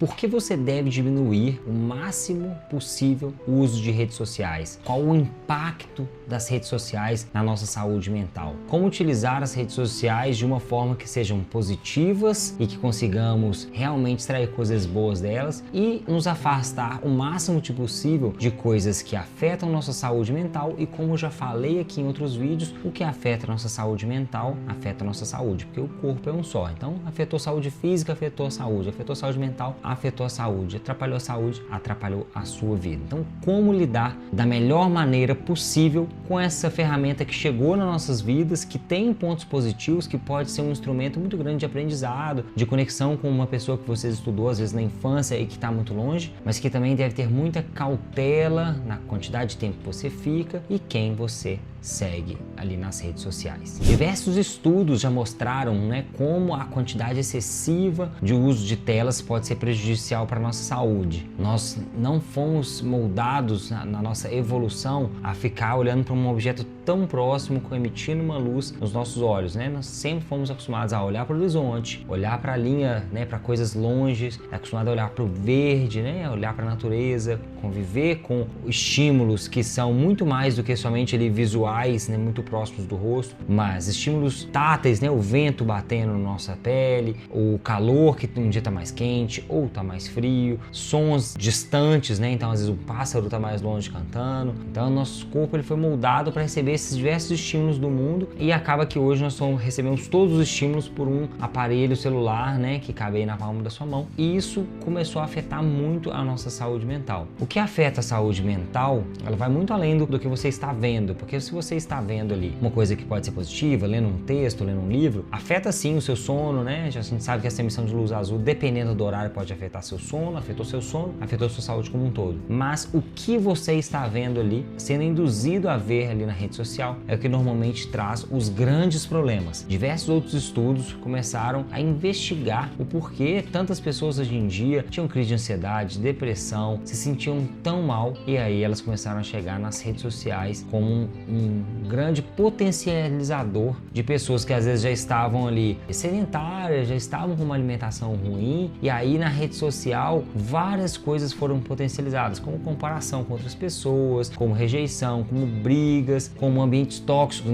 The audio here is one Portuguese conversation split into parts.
Por que você deve diminuir o máximo possível o uso de redes sociais? Qual o impacto das redes sociais na nossa saúde mental? Como utilizar as redes sociais de uma forma que sejam positivas e que consigamos realmente extrair coisas boas delas e nos afastar o máximo possível de coisas que afetam nossa saúde mental e, como eu já falei aqui em outros vídeos, o que afeta a nossa saúde mental afeta a nossa saúde, porque o corpo é um só. Então, afetou a saúde física, afetou a saúde mental, afetou a saúde, atrapalhou a saúde, atrapalhou a sua vida. Então, como lidar da melhor maneira possível com essa ferramenta que chegou nas nossas vidas, que tem pontos positivos, que pode ser um instrumento muito grande de aprendizado, de conexão com uma pessoa que você estudou às vezes na infância e que está muito longe, mas que também deve ter muita cautela na quantidade de tempo que você fica e quem você segue ali nas redes sociais. Diversos estudos já mostraram, como a quantidade excessiva de uso de telas pode ser prejudicial para a nossa saúde. Nós não fomos moldados na nossa evolução a ficar olhando para um objeto tão próximo, emitindo uma luz nos nossos olhos, Nós sempre fomos acostumados a olhar para o horizonte, olhar para a linha, para coisas longes, acostumados a olhar para o verde, olhar para a natureza, conviver com estímulos que são muito mais do que somente ali visuais, muito próximos do rosto, mas estímulos táteis, o vento batendo na nossa pele, o calor que um dia está mais quente ou está mais frio, sons distantes, então às vezes o pássaro está mais longe cantando. Então o nosso corpo ele foi moldado para receber esses diversos estímulos do mundo e acaba que hoje nós recebemos todos os estímulos por um aparelho celular, que cabe aí na palma da sua mão, e isso começou a afetar muito a nossa saúde mental. O que afeta a saúde mental, ela vai muito além do que você está vendo, porque se você está vendo ali uma coisa que pode ser positiva, lendo um texto, lendo um livro, afeta sim o seu sono, Já a gente sabe que essa emissão de luz azul, dependendo do horário, pode afetar seu sono, afetou sua saúde como um todo. Mas o que você está vendo ali, sendo induzido a ver ali na rede social, é o que normalmente traz os grandes problemas. Diversos outros estudos começaram a investigar o porquê tantas pessoas hoje em dia tinham crise de ansiedade, depressão, se sentiam tão mal, e aí elas começaram a chegar nas redes sociais como um grande potencializador de pessoas que às vezes já estavam ali sedentárias, já estavam com uma alimentação ruim, e aí na rede social várias coisas foram potencializadas, como comparação com outras pessoas, como rejeição, como brigas, como ambientes tóxicos,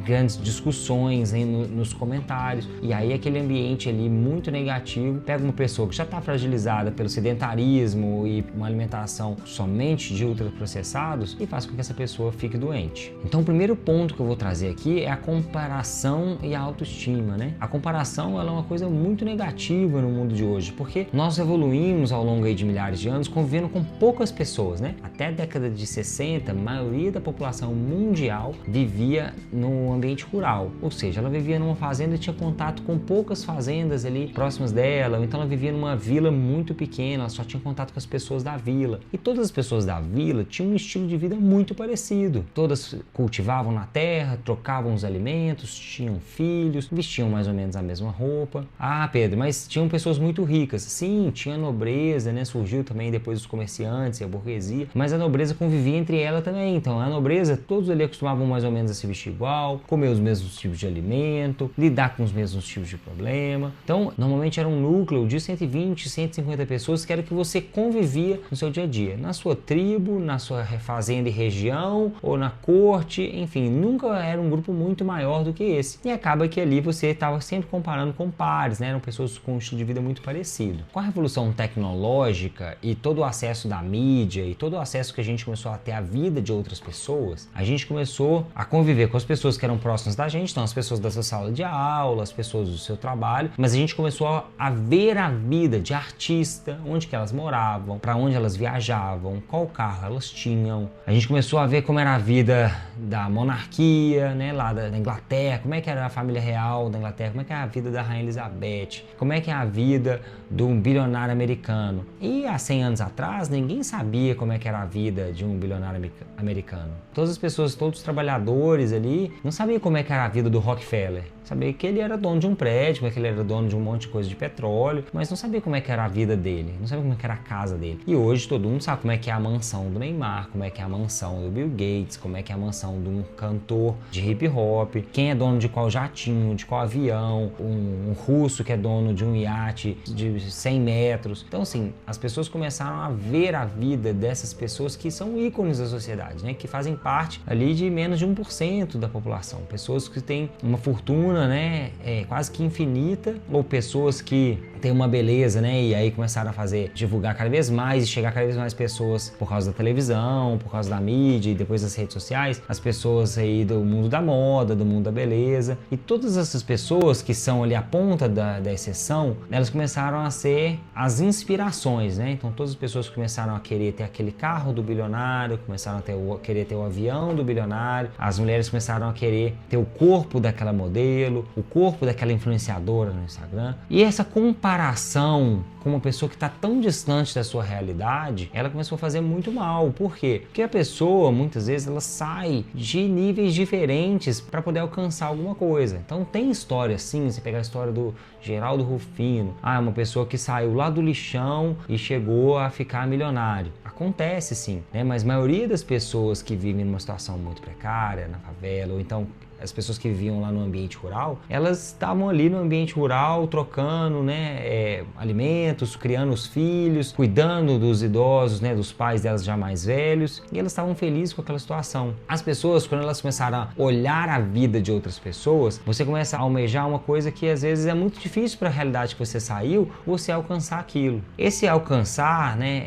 grandes discussões nos comentários, e aí aquele ambiente ali muito negativo pega uma pessoa que já está fragilizada pelo sedentarismo e uma alimentação somente de ultraprocessados e faz com que essa pessoa fique doente. Então o primeiro ponto que eu vou trazer aqui é a comparação e a autoestima, A comparação ela é uma coisa muito negativa no mundo de hoje, porque nós evoluímos ao longo aí de milhares de anos convivendo com poucas pessoas, Até a década de 60, a maioria da população mundial vivia no ambiente rural, ou seja, ela vivia numa fazenda e tinha contato com poucas fazendas ali próximas dela, ou então ela vivia numa vila muito pequena, ela só tinha contato com as pessoas da vila. E todas as pessoas da vila tinham um estilo de vida muito parecido. Todas cultivavam na terra, trocavam os alimentos, tinham filhos, vestiam mais ou menos a mesma roupa. Ah, Pedro, mas tinham pessoas muito ricas. Sim, tinha nobreza, Surgiu também depois os comerciantes e a burguesia, mas a nobreza convivia entre ela também. Então, a nobreza, todos ali acostumavam mais ou menos a se vestir igual, comer os mesmos tipos de alimento, lidar com os mesmos tipos de problema. Então, normalmente era um núcleo de 120, 150 pessoas que era que você convivia no seu dia a dia, na sua tribo, na sua fazenda e região, ou na corte, enfim, nunca era um grupo muito maior do que esse. E acaba que ali você estava sempre comparando com pares, Eram pessoas com um estilo de vida muito parecido. Com a revolução tecnológica e todo o acesso da mídia e todo o acesso que a gente começou a ter à vida de outras pessoas, a gente começou a conviver com as pessoas que eram próximas da gente, então as pessoas da sua sala de aula, as pessoas do seu trabalho, mas a gente começou a ver a vida de artista, onde que elas moravam, para onde elas viajavam, qual carro elas tinham. A gente começou a ver como era a vida da monarquia, lá da Inglaterra, como é que era a família real da Inglaterra, como é que é a vida da Rainha Elizabeth, como é que é a vida de um bilionário americano. E há 100 anos atrás, ninguém sabia como é que era a vida de um bilionário americano. Todas as pessoas, todos os trabalhadores ali, não sabiam como é que era a vida do Rockefeller. Sabia que ele era dono de um prédio, que ele era dono de um monte de coisa de petróleo, mas não sabia como é que era a vida dele, não sabia como é que era a casa dele. E hoje todo mundo sabe como é que é a mansão do Neymar, como é que é a mansão do Bill Gates, como é que é a mansão informação de um cantor de hip hop, quem é dono de qual jatinho, de qual avião, um russo que é dono de um iate de 100 metros. Então, assim, as pessoas começaram a ver a vida dessas pessoas que são ícones da sociedade, né? Que fazem parte ali de menos de 1% da população. Pessoas que têm uma fortuna, né? Quase que infinita, ou pessoas que têm uma beleza, né? E aí começaram a divulgar cada vez mais e chegar cada vez mais pessoas por causa da televisão, por causa da mídia e depois das redes sociais, as pessoas aí do mundo da moda, do mundo da beleza. E todas essas pessoas que são ali a ponta da exceção, elas começaram a ser as inspirações, né? Então todas as pessoas começaram a querer ter aquele carro do bilionário, começaram a querer ter o avião do bilionário, as mulheres começaram a querer ter o corpo daquela modelo, o corpo daquela influenciadora no Instagram. E essa comparação com uma pessoa que está tão distante da sua realidade, ela começou a fazer muito mal. Por quê? Porque a pessoa, muitas vezes, ela sai de níveis diferentes para poder alcançar alguma coisa. Então tem história sim, você pegar a história do Geraldo Rufino, uma pessoa que saiu lá do lixão e chegou a ficar milionário. Acontece sim, né? Mas a maioria das pessoas que vivem numa situação muito precária, na favela, ou então as pessoas que viviam lá no ambiente rural, elas estavam ali no ambiente rural trocando, né, alimentos, criando os filhos, cuidando dos idosos, né, dos pais delas já mais velhos, e elas estavam felizes com aquela situação. As pessoas, quando elas começaram a olhar a vida de outras pessoas, você começa a almejar uma coisa que às vezes é muito difícil para a realidade que você saiu, você alcançar aquilo. Esse alcançar, né,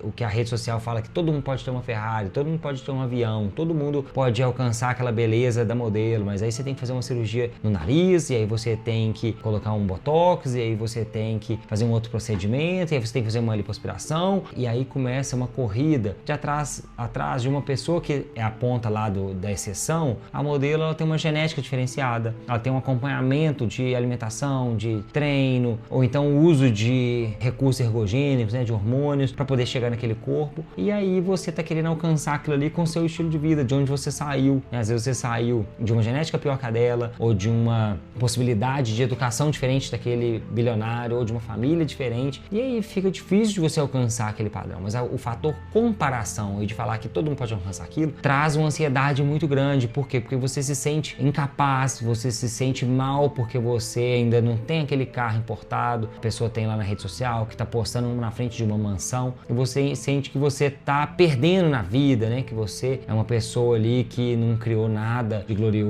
o que a rede social fala que todo mundo pode ter uma Ferrari, todo mundo pode ter um avião, todo mundo pode alcançar aquela beleza da modelo, mas aí você tem que fazer uma cirurgia no nariz, e aí você tem que colocar um botox, e aí você tem que fazer um outro procedimento, e aí você tem que fazer uma lipoaspiração, e aí começa uma corrida de atrás de uma pessoa que é a ponta lá da exceção. A modelo, ela tem uma genética diferenciada, ela tem um acompanhamento de alimentação, de treino, ou então o uso de recursos ergogênicos, né, de hormônios, para poder chegar naquele corpo, e aí você tá querendo alcançar aquilo ali com o seu estilo de vida, de onde você saiu, né? Às vezes você saiu de uma genética pior que a dela, ou de uma possibilidade de educação diferente daquele bilionário, ou de uma família diferente, e aí fica difícil de você alcançar aquele padrão. Mas o fator comparação e de falar que todo mundo pode alcançar aquilo, traz uma ansiedade muito grande. Por quê? Porque você se sente incapaz, você se sente mal porque você ainda não tem aquele carro importado, a pessoa tem lá na rede social, que está postando na frente de uma mansão, e você sente que você está perdendo na vida, né? Que você é uma pessoa ali que não criou nada de glorioso,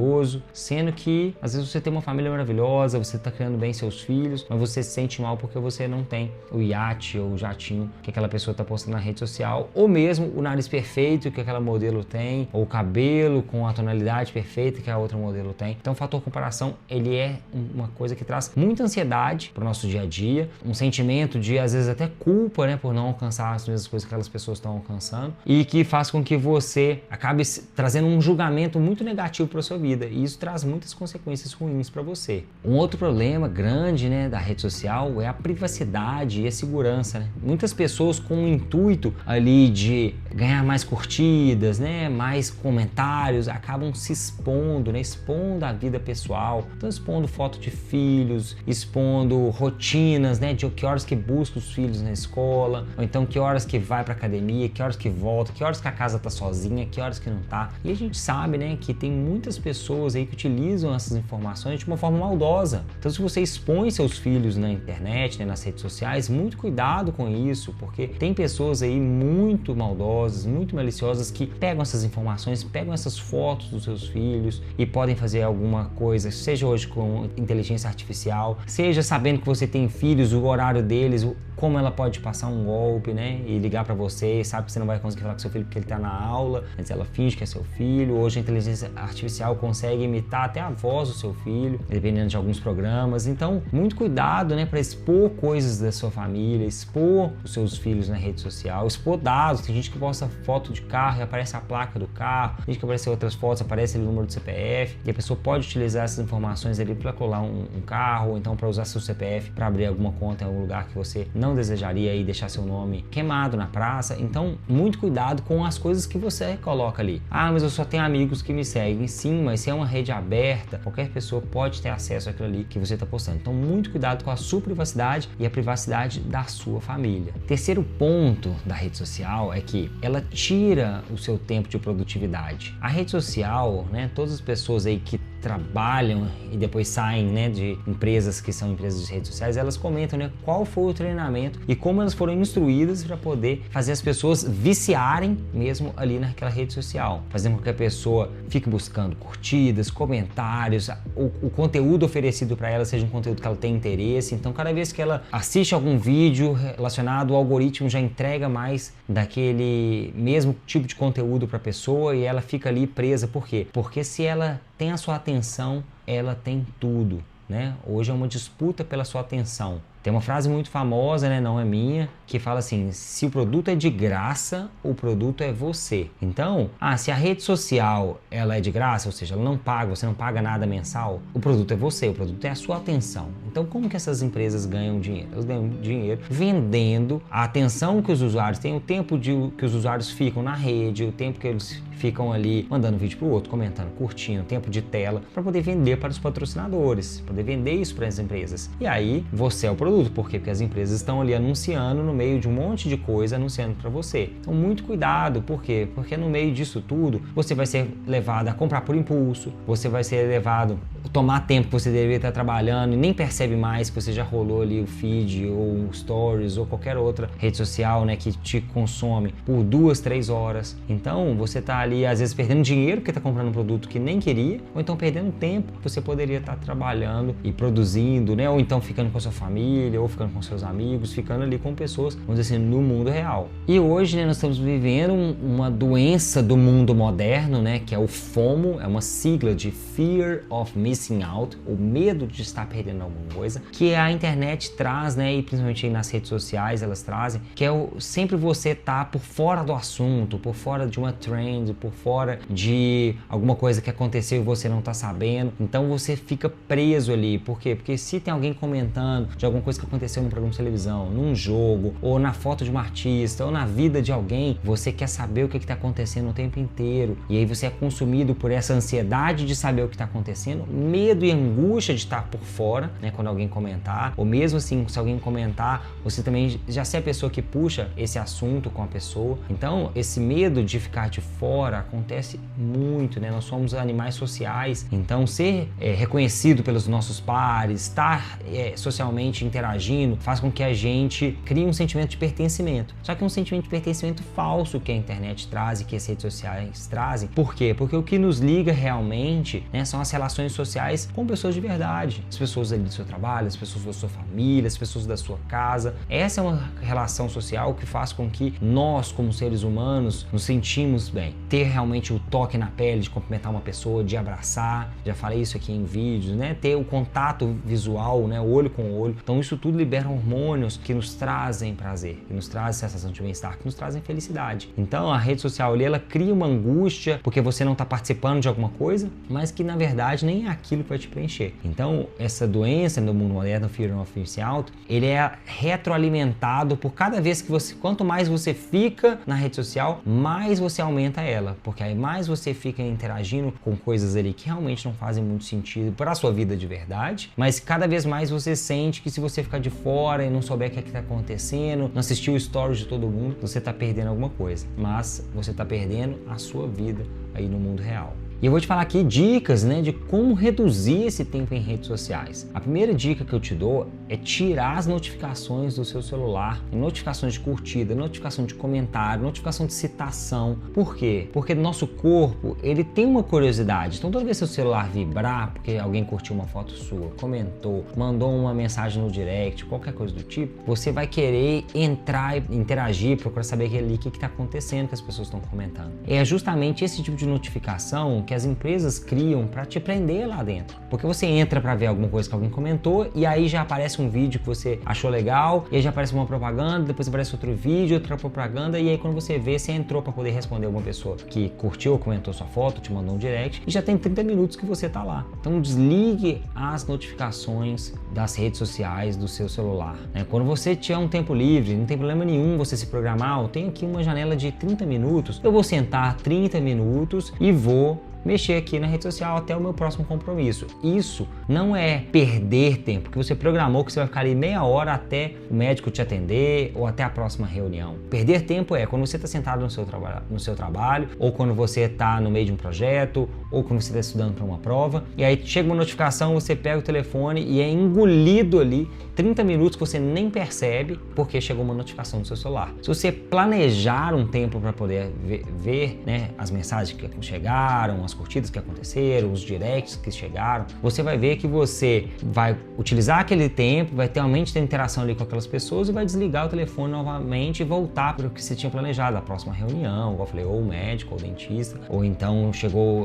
sendo que às vezes você tem uma família maravilhosa, você está criando bem seus filhos, mas você se sente mal porque você não tem o iate ou o jatinho que aquela pessoa está postando na rede social, ou mesmo o nariz perfeito que aquela modelo tem, ou o cabelo com a tonalidade perfeita que a outra modelo tem. Então o fator comparação, ele é uma coisa que traz muita ansiedade para o nosso dia a dia, um sentimento de às vezes até culpa, né, por não alcançar as mesmas coisas que aquelas pessoas estão alcançando, e que faz com que você acabe trazendo um julgamento muito negativo para a sua vida, e isso traz muitas consequências ruins para você. Um outro problema grande, né, da rede social é a privacidade e a segurança, né? Muitas pessoas com o intuito ali de ganhar mais curtidas, né, mais comentários, acabam se expondo, né, expondo a vida pessoal, então expondo foto de filhos, expondo rotinas, né, de que horas que busca os filhos na escola, ou então que horas que vai para academia, que horas que volta, que horas que a casa tá sozinha, que horas que não tá. E a gente sabe, né, que tem muitas pessoas aí que utilizam essas informações de uma forma maldosa. Então, se você expõe seus filhos na internet, né, nas redes sociais, muito cuidado com isso, porque tem pessoas aí muito maldosas, muito maliciosas que pegam essas informações, pegam essas fotos dos seus filhos e podem fazer alguma coisa, seja hoje com inteligência artificial, seja sabendo que você tem filhos, o horário deles, como ela pode passar um golpe, né, e ligar para você, sabe que você não vai conseguir falar com seu filho porque ele tá na aula, mas ela finge que é seu filho. Hoje a inteligência artificial consegue imitar até a voz do seu filho, dependendo de alguns programas. Então, muito cuidado, né, para expor coisas da sua família, expor os seus filhos na rede social, expor dados. Tem gente que posta foto de carro e aparece a placa do carro, tem gente que aparece outras fotos, aparece ali o número do CPF, e a pessoa pode utilizar essas informações ali para colar um carro, ou então para usar seu CPF para abrir alguma conta em algum lugar que você não desejaria e deixar seu nome queimado na praça. Então, muito cuidado com as coisas que você coloca ali. Mas eu só tenho amigos que me seguem. Sim, mas se é uma rede aberta, qualquer pessoa pode ter acesso àquilo ali que você está postando. Então, muito cuidado com a sua privacidade e a privacidade da sua família. Terceiro ponto da rede social é que ela tira o seu tempo de produtividade. A rede social, né, todas as pessoas aí que trabalham e depois saem, né, de empresas que são empresas de redes sociais, elas comentam, né, qual foi o treinamento e como elas foram instruídas para poder fazer as pessoas viciarem mesmo ali naquela rede social, fazendo com que a pessoa fique buscando curtidas, comentários, o conteúdo oferecido para ela seja um conteúdo que ela tem interesse. Então, cada vez que ela assiste algum vídeo relacionado, o algoritmo já entrega mais daquele mesmo tipo de conteúdo para a pessoa e ela fica ali presa. Por quê? Porque se ela tem a sua atenção, ela tem tudo, né? Hoje é uma disputa pela sua atenção. Tem uma frase muito famosa, né, não é minha, que fala assim: se o produto é de graça, o produto é você. Então, se a rede social ela é de graça, ou seja, ela não paga, você não paga nada mensal, o produto é você, o produto é a sua atenção. Então, como que essas empresas ganham dinheiro? Elas ganham dinheiro vendendo a atenção que os usuários têm, o tempo que os usuários ficam na rede, o tempo que eles ficam ali mandando vídeo pro outro, comentando, curtindo, tempo de tela, para poder vender para os patrocinadores, poder vender isso para as empresas. E aí, você é o produto. Por quê? Porque as empresas estão ali anunciando no meio de um monte de coisa, anunciando para você. Então, muito cuidado. Por quê? Porque no meio disso tudo, você vai ser levado a comprar por impulso, você vai ser levado a tomar tempo que você deveria estar trabalhando e nem percebe mais que você já rolou ali o feed ou o stories ou qualquer outra rede social, né, que te consome por 2, 3 horas. Então, você está ali, às vezes, perdendo dinheiro porque está comprando um produto que nem queria, ou então perdendo tempo que você poderia estar trabalhando e produzindo, né, ou então ficando com a sua família, ou ficando com seus amigos, ficando ali com pessoas, vamos dizer assim, no mundo real. E hoje, né, nós estamos vivendo uma doença do mundo moderno, né, que é o FOMO, é uma sigla de Fear of Missing Out, o medo de estar perdendo alguma coisa, que a internet traz, né, e principalmente nas redes sociais elas trazem, que é sempre você tá por fora do assunto, por fora de uma trend, por fora de alguma coisa que aconteceu e você não tá sabendo. Então você fica preso ali. Por quê? Porque se tem alguém comentando de alguma coisa que aconteceu num programa de televisão, num jogo, ou na foto de um artista, ou na vida de alguém, você quer saber o que está acontecendo o tempo inteiro. E aí você é consumido por essa ansiedade de saber o que está acontecendo, medo e angústia de estar por fora, né, quando alguém comentar, ou mesmo assim, se alguém comentar, você também já é a pessoa que puxa esse assunto com a pessoa. Então, esse medo de ficar de fora acontece muito, né? Nós somos animais sociais, então ser reconhecido pelos nossos pares, estar socialmente interagindo, faz com que a gente crie um sentimento de pertencimento. Só que é um sentimento de pertencimento falso que a internet traz e que as redes sociais trazem. Por quê? Porque o que nos liga realmente, né, são as relações sociais com pessoas de verdade. As pessoas ali do seu trabalho, as pessoas da sua família, as pessoas da sua casa. Essa é uma relação social que faz com que nós, como seres humanos, nos sentimos bem. Ter realmente o toque na pele de cumprimentar uma pessoa, de abraçar, já falei isso aqui em vídeos, né? Ter o contato visual, né? Olho com olho. Então isso tudo libera hormônios que nos trazem prazer, que nos trazem sensação de bem-estar, que nos trazem felicidade. Então a rede social ali, ela cria uma angústia porque você não está participando de alguma coisa, mas que na verdade nem é aquilo que vai te preencher. Então essa doença no mundo moderno, o Fear of Missing Out, ele é retroalimentado por cada vez que você, quanto mais você fica na rede social, mais você aumenta ela, porque aí mais você fica interagindo com coisas ali que realmente não fazem muito sentido para a sua vida de verdade, mas cada vez mais você sente que se você ficar de fora e não souber o que está acontecendo, não assistir o stories de todo mundo, você está perdendo alguma coisa, mas você está perdendo a sua vida aí no mundo real. E eu vou te falar aqui dicas, né, de como reduzir esse tempo em redes sociais. A primeira dica que eu te dou é tirar as notificações do seu celular, notificações de curtida, notificação de comentário, notificação de citação. Por quê? Porque nosso corpo, ele tem uma curiosidade. Então toda vez que o seu celular vibrar, porque alguém curtiu uma foto sua, comentou, mandou uma mensagem no direct, qualquer coisa do tipo, você vai querer entrar, interagir, procurar saber o que está acontecendo, que as pessoas estão comentando. É justamente esse tipo de notificação que as empresas criam para te prender lá dentro. Porque você entra para ver alguma coisa que alguém comentou e aí já aparece um vídeo que você achou legal, e aí já aparece uma propaganda, depois aparece outro vídeo, outra propaganda, e aí quando você vê, você entrou para poder responder alguma pessoa que curtiu ou comentou sua foto, te mandou um direct, e já tem 30 minutos que você tá lá. Então desligue as notificações das redes sociais do seu celular, né? Quando você tiver um tempo livre, não tem problema nenhum você se programar, eu tenho aqui uma janela de 30 minutos, eu vou sentar 30 minutos e vou mexer aqui na rede social até o meu próximo compromisso. Isso não é perder tempo, porque você programou que você vai ficar ali meia hora até o médico te atender ou até a próxima reunião. Perder tempo é quando você está sentado no seu trabalho, ou quando você está no meio de um projeto, ou quando você está estudando para uma prova, e aí chega uma notificação, você pega o telefone e é engolido ali 30 minutos que você nem percebe porque chegou uma notificação no seu celular. Se você planejar um tempo para poder ver, né, as mensagens que chegaram, as curtidas que aconteceram, os directs que chegaram, você vai ver que você vai utilizar aquele tempo, vai ter realmente ter interação ali com aquelas pessoas e vai desligar o telefone novamente e voltar para o que você tinha planejado, a próxima reunião, igual eu falei, ou o médico, ou o dentista, ou então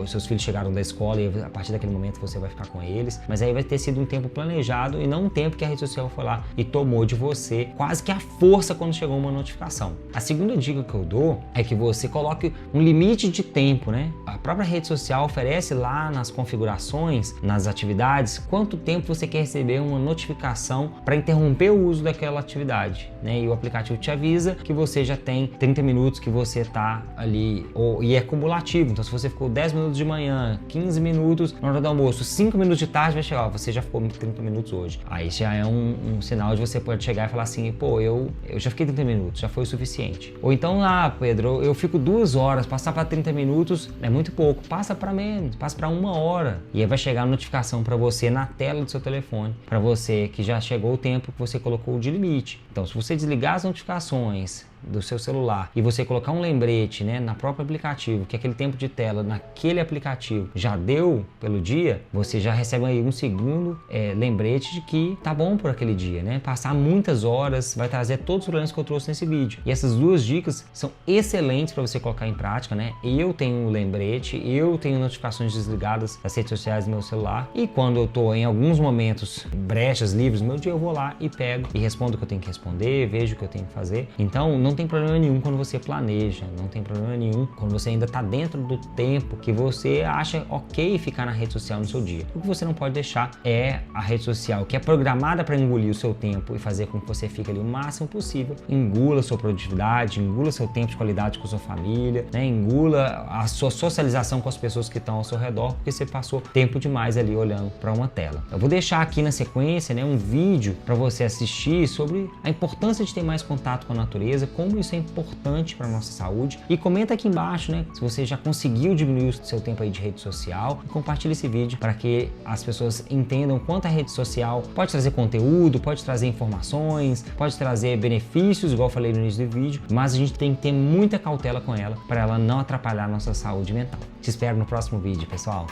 seus filhos chegaram da escola e a partir daquele momento você vai ficar com eles, mas aí vai ter sido um tempo planejado e não um tempo que a rede social foi lá e tomou de você quase que a força quando chegou uma notificação. A segunda dica que eu dou é que você coloque um limite de tempo, né? A própria rede social oferece lá nas configurações, nas atividades, quanto tempo você quer receber uma notificação para interromper o uso daquela atividade, né? E o aplicativo te avisa que você já tem 30 minutos que você está ali, e é cumulativo. Então, se você ficou 10 minutos de manhã, 15 minutos na hora do almoço, 5 minutos de tarde, vai chegar, você já ficou 30 minutos hoje. Aí já é um sinal de você pode chegar e falar assim, pô, eu já fiquei 30 minutos, já foi o suficiente. Ou então, Pedro, eu fico 2 horas, passar para 30 minutos é muito pouco, passa para menos, passa para 1 hora. E aí vai chegar a notificação para você na tela do seu telefone, para você que já chegou o tempo que você colocou de limite. Então, se você desligar as notificações do seu celular e você colocar um lembrete, né, na próprio aplicativo, que aquele tempo de tela naquele aplicativo já deu pelo dia, você já recebe aí um segundo lembrete de que tá bom por aquele dia, né? Passar muitas horas vai trazer todos os problemas que eu trouxe nesse vídeo. E essas 2 dicas são excelentes para você colocar em prática, né? Eu tenho um lembrete, eu tenho notificações desligadas das redes sociais do meu celular e quando eu tô em alguns momentos brechas livres no meu dia, eu vou lá e pego e respondo o que eu tenho que responder, vejo o que eu tenho que fazer. Então, não tem problema nenhum quando você planeja, não tem problema nenhum quando você ainda está dentro do tempo que você acha ok ficar na rede social no seu dia. O que você não pode deixar é a rede social que é programada para engolir o seu tempo e fazer com que você fique ali o máximo possível, engula a sua produtividade, engula seu tempo de qualidade com a sua família, né? Engula a sua socialização com as pessoas que estão ao seu redor, porque você passou tempo demais ali olhando para uma tela. Eu vou deixar aqui na sequência, né, um vídeo para você assistir sobre a importância de ter mais contato com a natureza, como isso é importante para a nossa saúde. E comenta aqui embaixo, né, se você já conseguiu diminuir o seu tempo aí de rede social. E compartilha esse vídeo para que as pessoas entendam quanto a rede social pode trazer conteúdo, pode trazer informações, pode trazer benefícios, igual eu falei no início do vídeo, mas a gente tem que ter muita cautela com ela para ela não atrapalhar a nossa saúde mental. Te espero no próximo vídeo, pessoal.